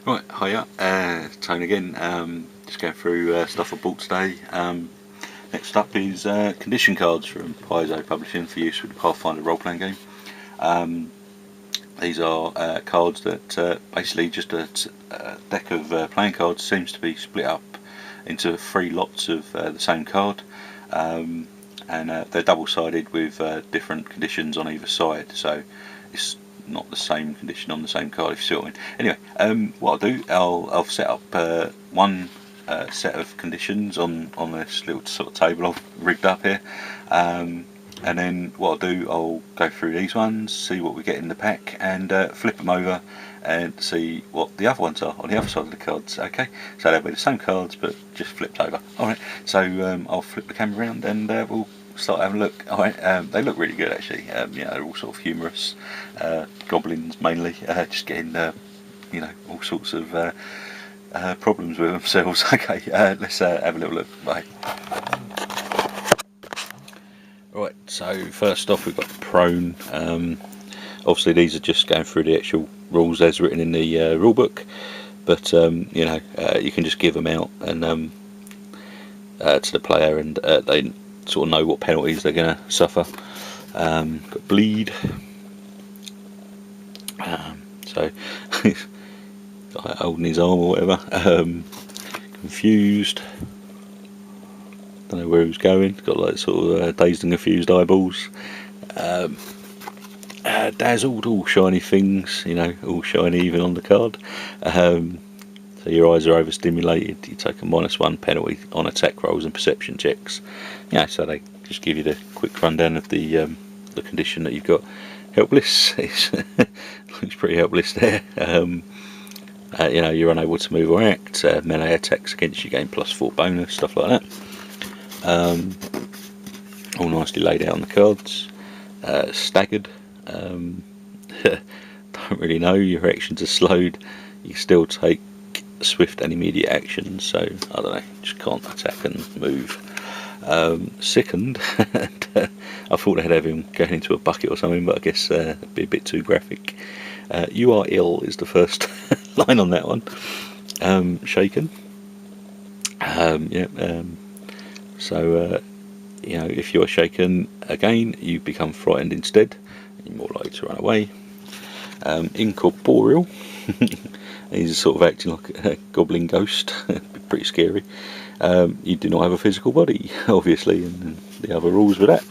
Right, hiya, Tone again. Just going through stuff I bought today. Next up is condition cards from Paizo Publishing for use with the Pathfinder role-playing game. These are cards that basically just a deck of playing cards seems to be split up into 3 lots of the same card, and they're double-sided with different conditions on either side, so it's not the same condition on the same card, if you see what I mean. Anyway, what I'll do, I'll set up one set of conditions on this little sort of table I've rigged up here, and then what I'll do, I'll go through these ones, see what we get in the pack, and flip them over and see what the other ones are on the other side of the cards. Okay, so they'll be the same cards but just flipped over. Alright, so I'll flip the camera around and we'll start having a look. Alright, they look really good actually. They're all sort of humorous, goblins mainly, just getting all sorts of problems with themselves. Okay, let's have a little look. Bye. Right, so first off we've got prone. Obviously these are just going through the actual rules as written in the rulebook, but you can just give them out and to the player, and they sort of know what penalties they're going to suffer. Got bleed, so like holding his arm or whatever. Confused, don't know where he was going. Got like sort of dazed and confused eyeballs. Dazzled, all shiny things, all shiny even on the card. So your eyes are overstimulated. You take a -1 penalty on attack rolls and perception checks. So they just give you the quick rundown of the condition that you've got. Helpless. It looks pretty helpless there. You're unable to move or act. Melee attacks against you gain +4 bonus, stuff like that. All nicely laid out on the cards. Staggered. Don't really know. Your actions are slowed. You still take swift and immediate actions, so I don't know, just can't attack and move. Sickened. I thought they'd have him going into a bucket or something, but I guess it'd be a bit too graphic. You are ill is the first line on that one. Shaken. So if you're shaken again, you become frightened instead. You're more likely to run away. Incorporeal. He's sort of acting like a goblin ghost. Pretty scary. You do not have a physical body, obviously, and the other rules with that.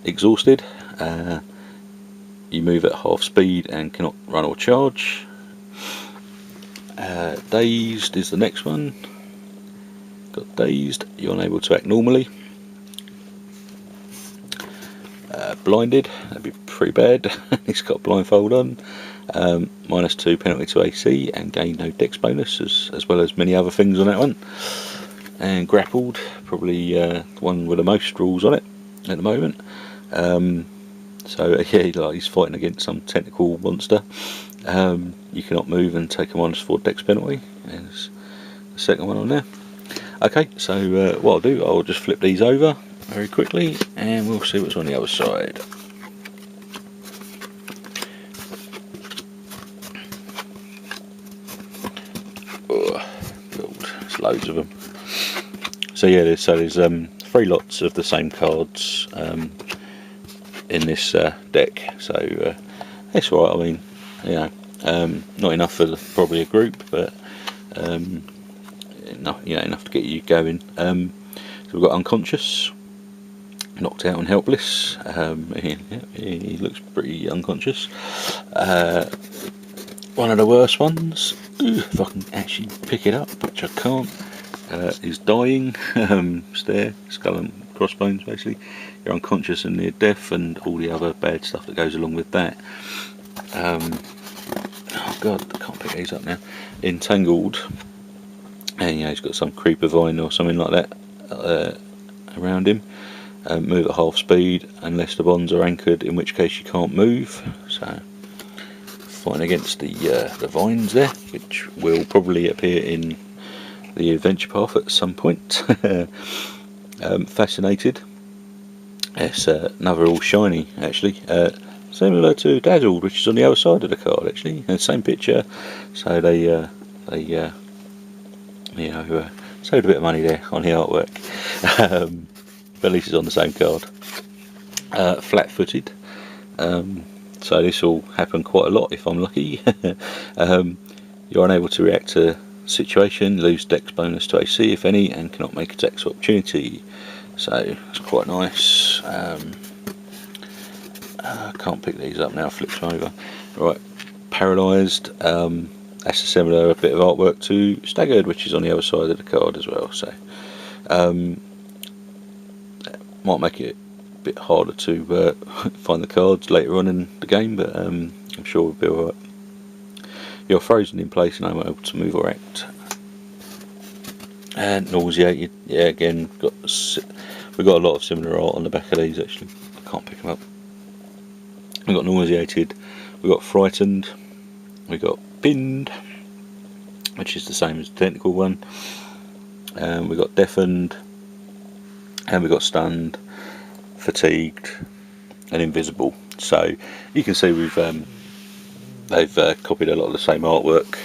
Exhausted. You move at half speed and cannot run or charge. Dazed is the next one. Got dazed. You're unable to act normally. Blinded, that'd be pretty bad. He's got a blindfold on. -2 penalty to AC and gain no dex bonus, as well as many other things on that one. And grappled, probably the one with the most rules on it at the moment. He's fighting against some tentacle monster. You cannot move and take a -4 dex penalty. There's the second one on there. Okay, so what I'll do, I'll just flip these over very quickly and we'll see what's on the other side. There's loads of them. So yeah, there's 3 lots of the same cards in this deck, so it's alright. I mean, not enough for probably a group, but enough to get you going. So we've got unconscious, knocked out and helpless. He looks pretty unconscious. One of the worst ones, if I can actually pick it up, which I can't, is dying. Stare, skull and crossbones basically. You're unconscious and near death, and all the other bad stuff that goes along with that. Oh god, I can't pick these up now. Entangled, and he's got some creeper vine or something like that around him. Move at half speed unless the bonds are anchored, in which case you can't move. So fighting against the vines there, which will probably appear in the adventure path at some point. Fascinated. It's another all shiny actually. similar to Dazzled, which is on the other side of the card actually, and same picture. So they saved a bit of money there on the artwork, but at least it's on the same card. Flat-footed. So this will happen quite a lot if I'm lucky. You're unable to react to situation, lose dex bonus to AC if any, and cannot make attacks of opportunity. So it's quite nice. I can't pick these up now, flip them over. Right, paralysed. That's a similar bit of artwork to Staggered, which is on the other side of the card as well. So might make it a bit harder to find the cards later on in the game, but I'm sure we'll be alright. You're frozen in place and unable to move or act. And nauseated. Yeah, again, we've got a lot of similar art on the back of these actually. I can't pick them up. We've got nauseated, we've got frightened, we've got pinned, which is the same as the technical one, and we've got deafened, and we've got stunned, fatigued, and invisible. So you can see they've copied a lot of the same artwork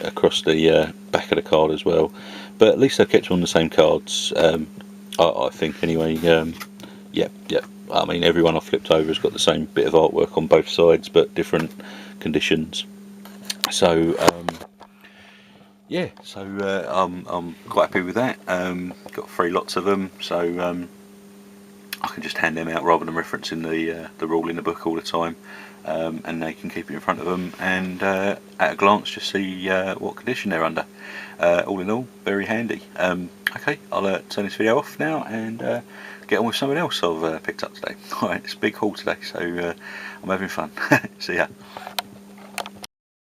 across the back of the card as well, but at least they've kept on the same cards, I think anyway. Yep. I mean, everyone I've flipped over has got the same bit of artwork on both sides, but different conditions. So yeah, so I'm quite happy with that. Got 3 lots of them, so I can just hand them out rather than referencing the rule in the book all the time, and they can keep it in front of them and at a glance just see what condition they're under. All in all, very handy. Okay, I'll turn this video off now and get on with something else I've picked up today. Alright, it's a big haul today, so I'm having fun. See ya.